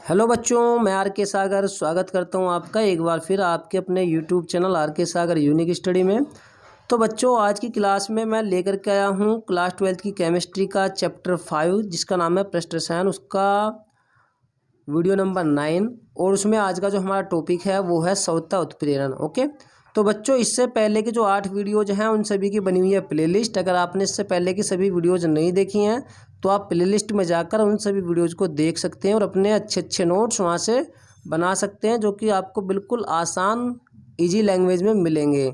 Hello बच्चों, मैं are के सागर स्वागत करता हूं आपका एक बार फिर आपके अपने यूट्यूब चैनल आर के सागर यूनिक स्टडी में। तो बच्चों, आज की क्लास में मैं लेकर के आया हूं क्लास 12 की केमिस्ट्री का चैप्टर 5 जिसका नाम है पृष्ठ रसायन, उसका वीडियो नंबर 9। और उसमें आज का जो हमारा टॉपिक है वो है सौता उत्प्रेरण। ओके, तो बच्चों इससे पहले की जो 8 वीडियोज हैं उन सभी की बनी हुई है प्लेलिस्ट। अगर आपने इससे पहले की सभी वीडियोज नहीं देखी हैं तो आप प्लेलिस्ट में जाकर उन सभी वीडियोज को देख सकते हैं और अपने अच्छे अच्छे नोट्स वहाँ से बना सकते हैं, जो कि आपको बिल्कुल आसान ईजी लैंग्वेज में मिलेंगे।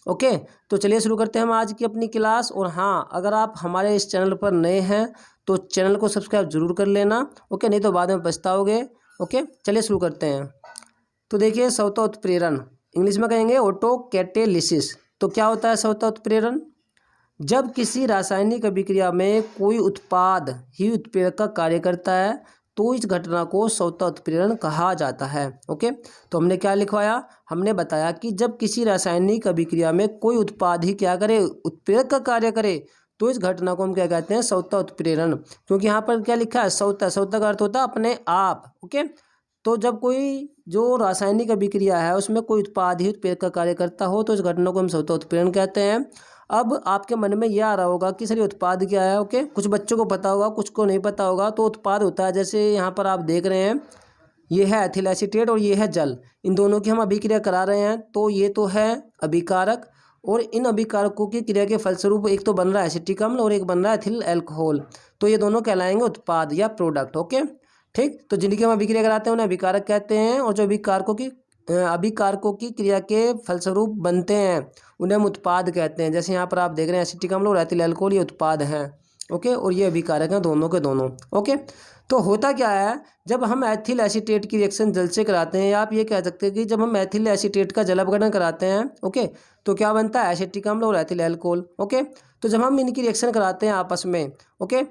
ओके, तो चलिए शुरू करते हैं हम आज की अपनी क्लास। और हाँ, अगर आप हमारे इस चैनल पर नए हैं तो चैनल को सब्सक्राइब जरूर कर लेना। ओके, नहीं तो बाद में पछताओगे। ओके, चलिए शुरू करते हैं। तो देखिए, सौता उत्प्रेरण इंग्लिश में कहेंगे ऑटो कैटेलिसिस। तो क्या होता है सौता उत्प्रेरण? जब किसी रासायनिक अभिक्रिया में कोई उत्पाद ही उत्प्रेरक का कार्य करता है तो इस घटना को सौता उत्प्रेरण कहा जाता है। ओके, तो हमने क्या लिखवाया? हमने बताया कि जब किसी रासायनिक अभिक्रिया में कोई उत्पाद ही क्या करे, उत्प्रेरक का कार्य करे, तो इस घटना को हम क्या कहते हैं? सौता उत्प्रेरण। क्योंकि यहाँ पर क्या लिखा है? सौता। सौता का अर्थ होता है अपने आप। ओके, तो जब कोई जो रासायनिक अभिक्रिया है उसमें कोई उत्पाद ही उत्प्रेरक का कार्य करता हो तो इस घटना को हम सौता उत्प्रेरण कहते हैं। अब आपके मन में यह आ रहा होगा कि सर ये उत्पाद क्या है। ओके, कुछ बच्चों को पता होगा, कुछ को नहीं पता होगा। तो उत्पाद होता है, जैसे यहाँ पर आप देख रहे हैं, ये है एथिल एसीटेट और ये है जल। इन दोनों की हम अभिक्रिया करा रहे हैं तो ये तो है अभिकारक, और इन अभिकारकों की क्रिया के फलस्वरूप एक तो बन रहा है एसिटिक अम्ल और एक बन रहा है एथिल अल्कोहल। तो ये दोनों कहलाएंगे उत्पाद या प्रोडक्ट। ओके, ठीक। तो जिनकी हम अभिक्रिया कराते हैं उन्हें अभिकारक कहते हैं, और जो अभिकारकों की क्रिया के फलस्वरूप बनते हैं उन्हें हम उत्पाद कहते हैं। जैसे यहाँ पर आप देख रहे हैं एसिटिक अम्ल और एथिल अल्कोहल, ये उत्पाद हैं। ओके, और ये अभिकारक हैं दोनों के दोनों। ओके, तो होता क्या है, जब हम एथिल एसीटेट की रिएक्शन जल से कराते हैं, या आप ये कह सकते हैं कि जब हम एथिल एसीटेट का जल अपघटन कराते हैं, ओके, तो क्या बनता है? एसिटिक अम्ल और एथिल अल्कोहल। ओके, तो जब हम इनकी रिएक्शन कराते हैं आपस में, ओके,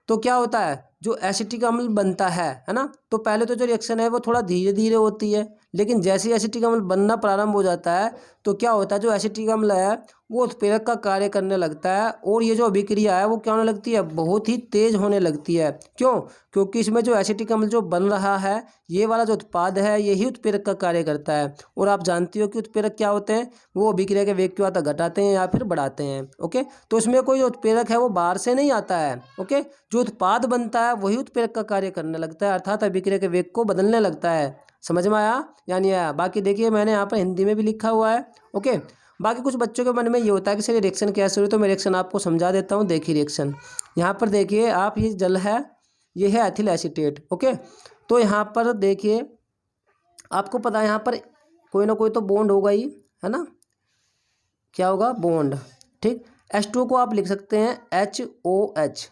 तो क्या होता है? जो एसिटिक अम्ल बनता है ना, तो पहले तो जो रिएक्शन है वो थोड़ा धीरे धीरे होती है, लेकिन जैसे ही एसिटिक अम्ल बनना प्रारंभ हो जाता है तो क्या होता है? जो एसिटिक अम्ल है वो उत्प्रेरक का कार्य करने लगता है, और ये जो अभिक्रिया है वो क्या होने लगती है? बहुत ही तेज होने लगती है। क्यों? क्योंकि इसमें जो एसिटिक अम्ल जो बन रहा है, ये वाला जो उत्पाद है, यही उत्प्रेरक का कार्य करता है। और आप जानती हो कि उत्प्रेरक क्या होते हैं? वो अभिक्रिया के वेग को घटाते हैं या फिर बढ़ाते हैं। ओके, तो इसमें कोई उत्प्रेरक है वो बाहर से नहीं आता है। ओके, जो उत्पाद बनता है वही उत्प्रेरक का कार्य करने लगता है, अर्थात अभिक्रिया के वेग को बदलने लगता है। समझ में आया या नहीं आया? बाकी देखिए, मैंने यहाँ पर हिंदी में भी लिखा हुआ है। ओके, बाकी कुछ बच्चों के मन में ये होता है कि सर ये रिएक्शन कैसे हुई, तो मैं रिएक्शन आपको समझा देता हूँ। देखिए रिएक्शन यहाँ पर देखिए आप, ये जल है, ये है एथिल एसीटेट। ओके, तो यहाँ पर देखिए, आपको पता है यहाँ पर कोई ना कोई तो बॉन्ड होगा ही, है ना? क्या होगा? बॉन्ड। ठीक, H2 को आप लिख सकते हैं HOH।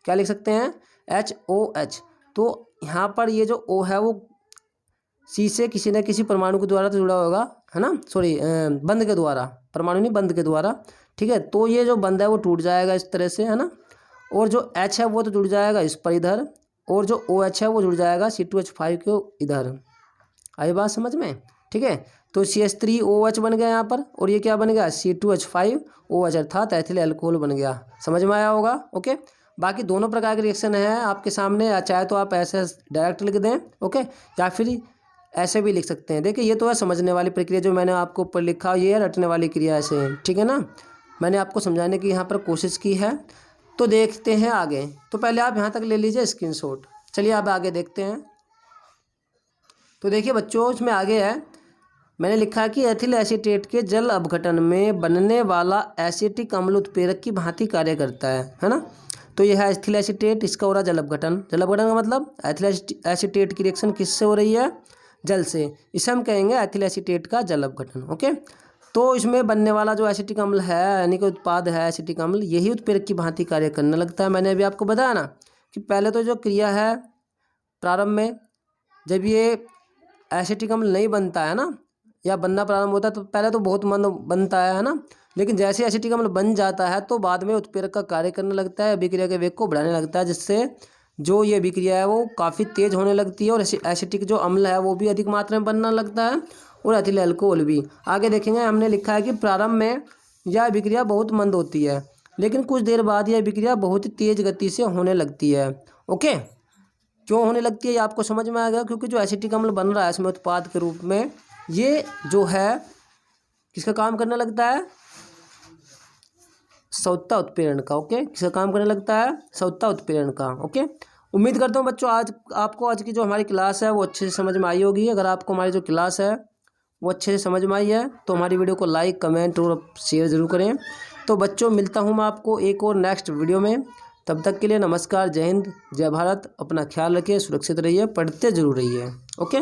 क्या लिख सकते हैं? HOH। तो यहाँ पर ये जो O है वो C से किसी न किसी परमाणु के द्वारा तो जुड़ा होगा, है ना? सॉरी, बंध के द्वारा, परमाणु नहीं, बंध के द्वारा। ठीक है, तो ये जो बंध है वो टूट जाएगा इस तरह से, है ना? और जो H है वो तो जुड़ जाएगा इस पर इधर, और जो OH है वो जुड़ जाएगा C2H5 के इधर। आई बात समझ में? ठीक है, तो CH3OH बन गया यहाँ पर, और ये क्या बन गया? C2H5OH, अर्थात एथिल अल्कोहल बन गया। समझ में आया होगा? ओके, बाकी दोनों प्रकार के रिएक्शन है आपके सामने, या चाहे तो आप ऐसे डायरेक्ट लिख दें, ओके, या फिर ऐसे भी लिख सकते हैं। देखिए, ये तो है समझने वाली प्रक्रिया, जो मैंने आपको ऊपर लिखा ये है रटने वाली क्रिया ऐसे है। ठीक है ना? मैंने आपको समझाने की यहाँ पर कोशिश की है। तो देखते हैं आगे। तो पहले आप यहाँ तक ले लीजिए स्क्रीनशॉट। चलिए अब आगे देखते हैं। तो देखिए बच्चों, इसमें आगे है, मैंने लिखा है कि एथिल एसीटेट के जल अपघटन में बनने वाला एसिटिक अम्ल उत्प्रेरक की भांति कार्य करता है ना? तो यह है एथिल एसीटेट, इसका हो रहा जल अपघटन। जल अपघटन का मतलब एथिल एसीटेट की रिएक्शन किससे हो रही है? जल से। इसे हम कहेंगे एथिल एसीटेट का जल अपघटन। ओके, तो इसमें बनने वाला जो एसिटिक अम्ल है, यानी कि उत्पाद है एसिटिक अम्ल, यही उत्प्रेरक की भांति कार्य करने लगता है। मैंने अभी आपको बताया ना कि पहले तो जो क्रिया है प्रारंभ में, जब ये एसिटिक अम्ल नहीं बनता है ना, या बनना प्रारंभ होता है, तो पहले तो बहुत मंद बनता है ना, लेकिन जैसे एसिटिक अम्ल बन जाता है तो बाद में उत्प्रेरक का कार्य करने लगता है, अभिक्रिया के वेग को बढ़ाने लगता है, जिससे जो ये अभिक्रिया है वो काफ़ी तेज होने लगती है, और एसिटिक जो अम्ल है वो भी अधिक मात्रा में बनना लगता है, और एथिल अल्कोहल भी। आगे देखेंगे, हमने लिखा है कि प्रारंभ में यह अभिक्रिया बहुत मंद होती है, लेकिन कुछ देर बाद यह अभिक्रिया बहुत ही तेज गति से होने लगती है। ओके, क्यों होने लगती है ये आपको समझ में आ गया, क्योंकि जो एसिटिक अम्ल बन रहा है इसमें उत्पाद के रूप में, ये जो है किसका काम करने लगता है, सवत्ता उत्प्रेरण का। ओके, किसका काम करने लगता है, सवत्ता उत्प्रेरण का। ओके, उम्मीद करता हूँ बच्चों आज की जो हमारी क्लास है वो अच्छे से समझ में आई होगी। अगर आपको हमारी जो क्लास है वो अच्छे से समझ में आई है तो हमारी वीडियो को लाइक, कमेंट और शेयर ज़रूर करें। तो बच्चों मिलता हूँ मैं आपको एक और नेक्स्ट वीडियो में। तब तक के लिए नमस्कार, जय हिंद, जय भारत। अपना ख्याल रखिए, सुरक्षित रहिए, पढ़ते जरूर रहिए। ओके।